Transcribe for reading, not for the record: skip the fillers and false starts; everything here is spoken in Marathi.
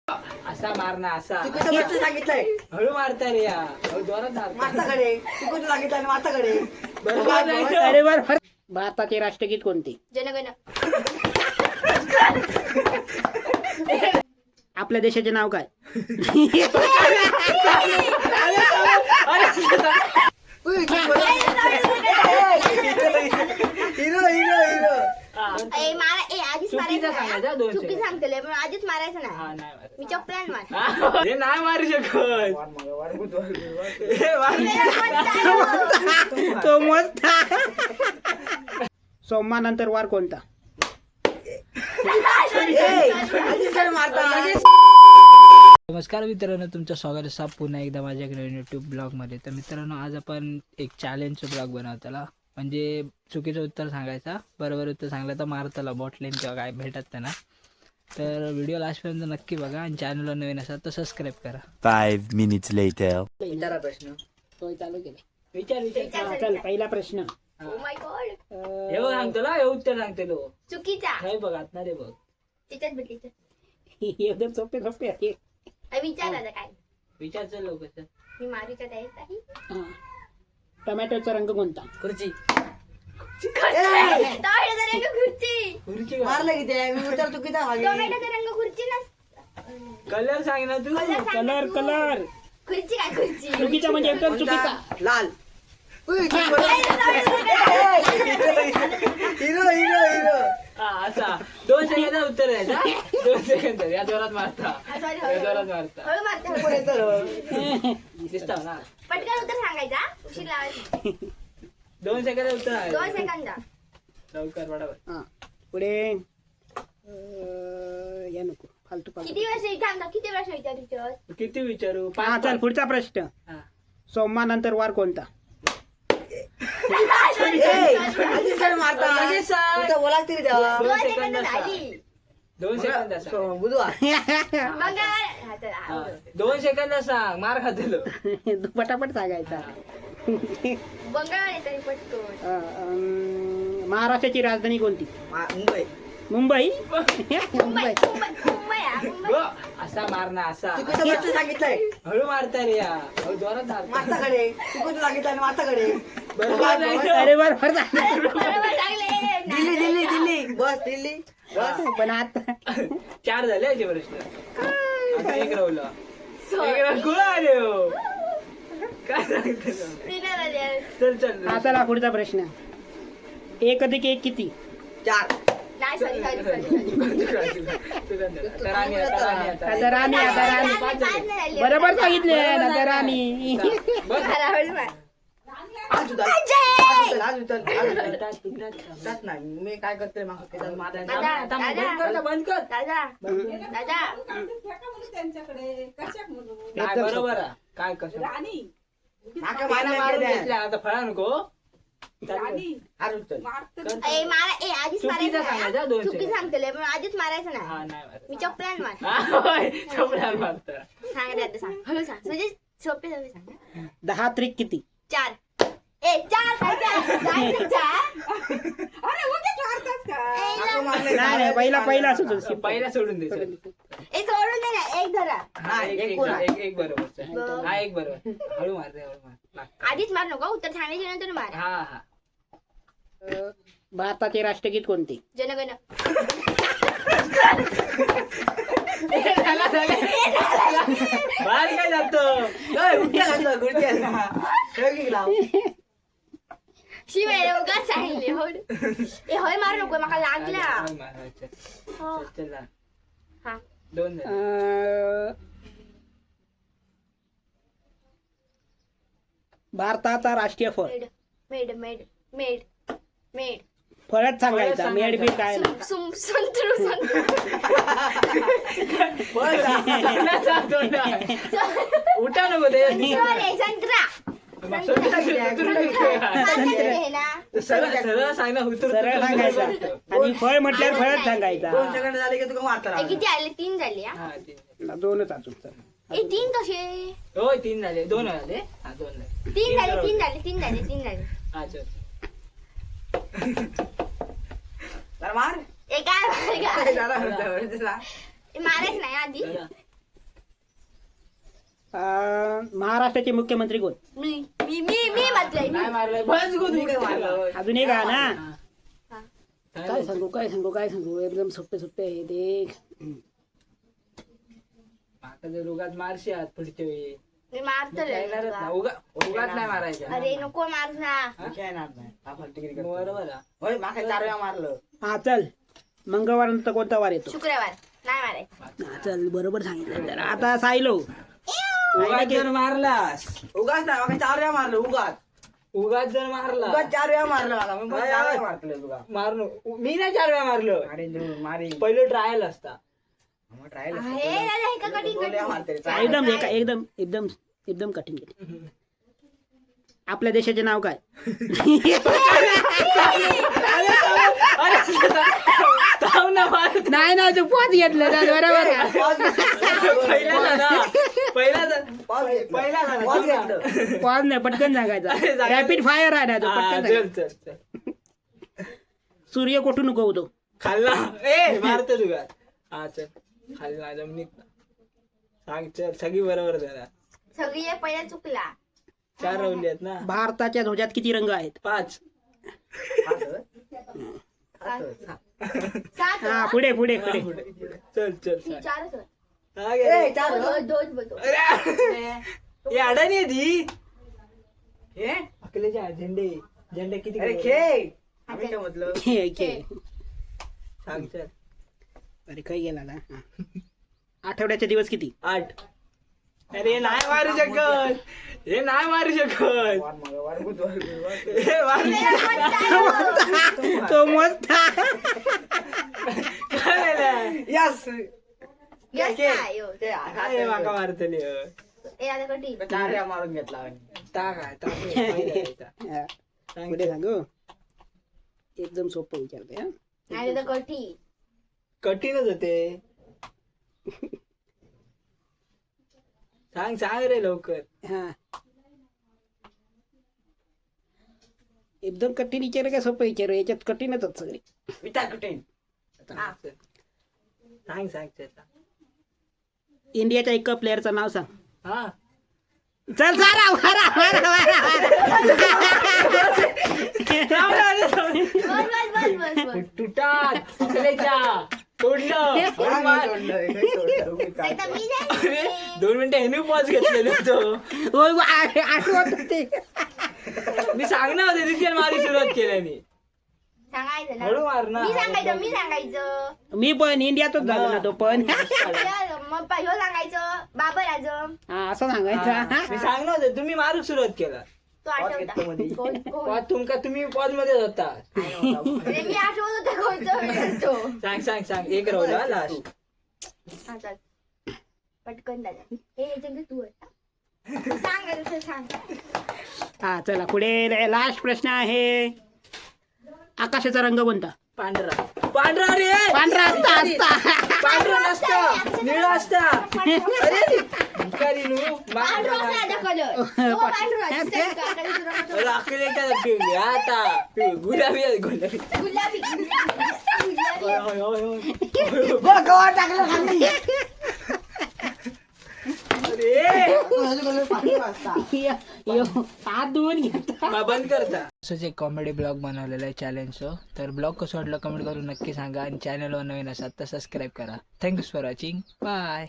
असा मारणं असा चुकीचं गोष्ट सांगितलंय. हळू मारता रे या जोरात मारता. माताकडे चुकीचं सांगितलं आणि माताकडे बरोबर नाही तो. अरे बर भारताचे राष्ट्रगीत कोणते? जनगण. आपल्या देशाचे नाव काय? हिरो हिरो हिरो ए मला ए आधीच चुकीचं सांगायचं, मारायचं दोन चुकी सेकंद. सांगतले पण आधीच मारायचं हा, नाही. नाही मारत. मी चपलान मार. हा, हे नाही मारू शकत. हे मारू तो मस्त. सोमवारनंतर वार कोणता? नमस्कार मित्रांनो, तुमचं स्वागत आहे पुन्हा एकदा माझ्याकडे यूट्यूब ब्लॉगमध्ये. तर मित्रांनो, आज आपण एक चॅलेंजचं ब्लॉग बनवताला, म्हणजे चुकीचं उत्तर सांगायचा, बरोबर उत्तर सांगलं तर मारताला बॉटलेन किंवा काय भेटत त्यांना. तर व्हिडिओ लास्टपर्यंत नक्की बघा आणि चॅनलला नवीन असाल तर सबस्क्राईब करा. 5 minutes later. विचारा प्रश्न. तो चालू केले. विचार हा, चल पहिला प्रश्न. Oh my God. हे बघ सांगतो ना, हे उत्तर सांगते लो. चुकीचा. हे बघ आत ना रे बघ. त्याच्यात भेटली. एकदम सोपे सोपे आहे. विचार आता काय विचार चल लवकर. मी मारूच्या तयारीत नाही. हा. टोमॅटोचा रंग कोणता? खुर्ची. टोमॅटोचा रंग खुर्ची. खुर्ची मारलं की ते मी विचार चुकीचा मागे टोमॅटोचा रंग खुर्ची नसतो. कलर सांग ना तू. कलर कलर खुर्ची काय खुर्ची. चुकीचा म्हणजे एकदम चुकीचा. लाल हिरो हिरो हिरो हा, असा 2 सेकंदात उत्तर द्यायचा. 2 सेकंद या जोरात मारता. या जोरात मारता. हळू मारते. दिसता ना. पटकन उत्तर सांगायचा. उशीर लावायचा. 2 सेकंदात उत्तर आहे. 2 सेकंद. लवकर बरोबर. हा पुढे या नको फालतू किती फालतू. वर्ष इथे थांबता. किती प्रश्न विचार किती विचारू? हा 5 चल पुढचा प्रश्न. हा. सोमवारनंतर वार कोणता? मारता लगेच सांग. तुझं बोला तरी द्यावा 2 सेकंद सेकंद असा. झाली. 2 सेकंद सांग. बुधवार मंगळवार. हा, चला, हा. आवडलं. 2 सेकंद सांग. मार खातेलो. तू पटापट सांगायचा. मंगळवार आहे तरी पटकन. महाराष्ट्राची राजधानी कोणती? मुंबई मुंबई. मुंबई. मुंबई. मुंबई हा, मुंबई. गो. असा मारणं असा चुकीचं गोष्ट सांगितलंय. हळू मारता रे या. हळू जोरात मारता. माताकडे चुकीचं सांगितलं आणि माताकडे बरोबर नाही तो. अरे बर बर बरोबर लागले. दिल्ली दिल्ली दिल्ली बस दिल्ली बस पण आता 4 झाले याचे प्रश्न. आता एक राहिलं. एक राहिलं. कुठं आले हो? काय सांगते तो? तिला झाले. चल चल. आता ला पुढचा प्रश्न. 1 अधिक 1 किती? 4 नाही सॉरी सॉरी आता राणी आता राणी. सॉरी. बरोबर सांगितले आता राणी. आज उचल आज उचल त्यात नाही मी काय करते बंद कर. दादा दादा काय बरोबर आहे? काय कसं आता फळा नको. आज उचल ए मला ए आधीच चुकीचं सांगायचं, मारायचं 2 नाही. चुकी सेकंद. सांगतले पण आधीच मारायचं हा नाही. नाही मारत. मी चपलान मार. हा, होय. चपलान मारतं. सांग आता सांग. हळू सांग. म्हणजे सोपे सोपे सांग. 10 त्रिक किती? 4 ए 4 काय 4 नाही नाही पहिला असं पहिला सोडून दे चल. ए सोडून दे ना. एक धरा. हा, एक एक एक कोण आहे? एक एक बरोबर चल. हा एक बरोबर. हळू मार रे, हळू मार. लाग. आधीच मार नको. उत्तर सांगायच्या नंतर मार. हा हा. भारताचे राष्ट्रगीत कोणते? जनगण. बाहेर काय जातो? शिवाय उगाच सांगितले. होड. ए होय मार नको. मला लागला. हळू मार, हळू चल. हो. चल, चल, लाग. हा. 2 झाले. भारताचा राष्ट्रीय फळ. मेड मेड मेड मेड मेड. फळच सांगायचा. मेड बी काय नाही. संत्रू संत्रू. उठा नको ते. संत्रा. सरळ सांग ना. उतर सरळ सांगायचा. आणि फळ म्हटल्यावर फळच सांगायचा. 2 सेकंड झाले की तुला मारता ए, किती आले 3 झाले हा? हा, 3. 2च अजून चल. ए 3 कसे होय 3 झाले. 2 झाले. हा 2 झाले. 3 झाले 3 झाले 3 झाले 3 झाले. हा चल. तर मार ए काय झाला, झाला, झाला. मारायच नाही आधी. चला. महाराष्ट्राचे मुख्यमंत्री कोण? मी म्हटलंय नाही मारलंय बस गो तू काय मारलं अजून एक आहे ना. हा. काय सांगू एकदम सोपे आहे ते. आता जर उगाच मारशी आहात पुढच्या वेळी मी मारतो येणारच ना उगाच नाही मारायचं अरे नको मार ना. खेळणार नाही हा फालतूगिरी करतो. बरोबर आहे. होय माका 4 वेळा मारलं. हा चल, मंगळवार कोणता वार येतो? शुक्रवार नाही मारायचं. हा, चल बरोबर सांगितलं जरा. आता सायलो उगाच जर मारलास उगाच नाही माका 4 वेळा मारलं उगाच जर मारला 4 वेळा मारलं मला मी 4 वेळा मारलं तुला मारून मी नाही 4 वेळा मारलं अरे मारी पहिलं ट्रायल असता मग ट्रायल हे दादा हे का कठीण कठीण. मारते एकदम कठीण. आपल्या देशाचे नाव काय? थांब ना मार. नाही तू पोच घेतलं ना, बरोबर आहे. पहिला झाला पॉज घेतलं. पॉज नाही, पटकन सांगायचा. रॅपिड फायर आहे ना तो, पटकन चल सांगायचा. चल चल सूर्य कुठून उगवतो? खाल्ला ए मारतो तुला. हा चल खाल्ला जमिनीत सांग चल सगळी बरोबर जरा सगळी हे पहिला चुकला. 4 रवली आहेत ना भारताच्या ध्वजात किती रंग आहेत? 5 सात हा पुढे चल चल सांग. चारच होय. हा, गे. दोन हे अडाणी आहे ती हे अकलेच्या झेंडे किती अरे कलर? खेळ आम्ही काय म्हटलं सांग चल अरे काही गेला ना. हा. आठवड्याचे दिवस किती? 8 अरे नाही मारू शकत हे नाही मारू शकत वार बुधवार हे मारू तो मस्त. काय झालं? यस Yes, काय हो. ते काय हे माका मारतली ए आता कठीण. 4 वेळा मारून घेतला आम्ही. टाक आहे टाक आहे. पहिला आहे इथं. हा. सांग पुढे चल. सांगू. एकदम सोपं विचारते. हा. नाही तर कठीण. कठीणच होते सांग रे लवकर हा. एकदम कठीण विचार का सोपं विचार? याच्यात कठीणच होत सगळे. विचार कुठे हा. सांग चल इंडियाच्या एक प्लेअरचं नाव सांग. हा चल सारा बस. तुटात अकलेच्या तोडलं एकदा मी नाही. 2 मिनिटं ह्याने पॉज घेतलेलो तो आठवत ते. मी सांगणार होते तिथे मारी सुरुवात केल्याने सांगायचं हळू ना. मार ना मी सांगायचं. मी पण इंडियातच झालो ना तो पण. मग ह्यो सांगायचं बाबर आजम. हा असं सांगायचं. मी सांगणार होते तुम्ही मारूक सुरुवात केला तो आठवता. कोण? तुम्ही पॉज मध्ये होता अरे मी आठवत होता कोणतं तो. सांग एक राहुला लास्ट हा चल पटकन दादा. हे याच्यात तू आहे. सांग आता तू सांग. हा चला पुढे लास्ट प्रश्न आहे. आकाशाचा रंग कोणता? पांढरा रे पांढरा असता. पांढरा नसता निळा असता अरे भिकारी नु पांढरा असला आता कलर. तो पांढरा दिसतोय का? आता मी तुला म्हणतो, अकलेच्या पिवली आता गुलाबी आहे, गुलाबी गुलाबी. होय, होय, होय. हात धुवून घेता. बंद करता असंच एक कॉमेडी ब्लॉग बनवलेला आहे चॅलेंजचं. तर ब्लॉग कसं वाटलं कमेंट करून नक्की सांगा आणि चॅनलवर नवीन असाल तर सबस्क्राईब करा. Thanks for watching. बाय.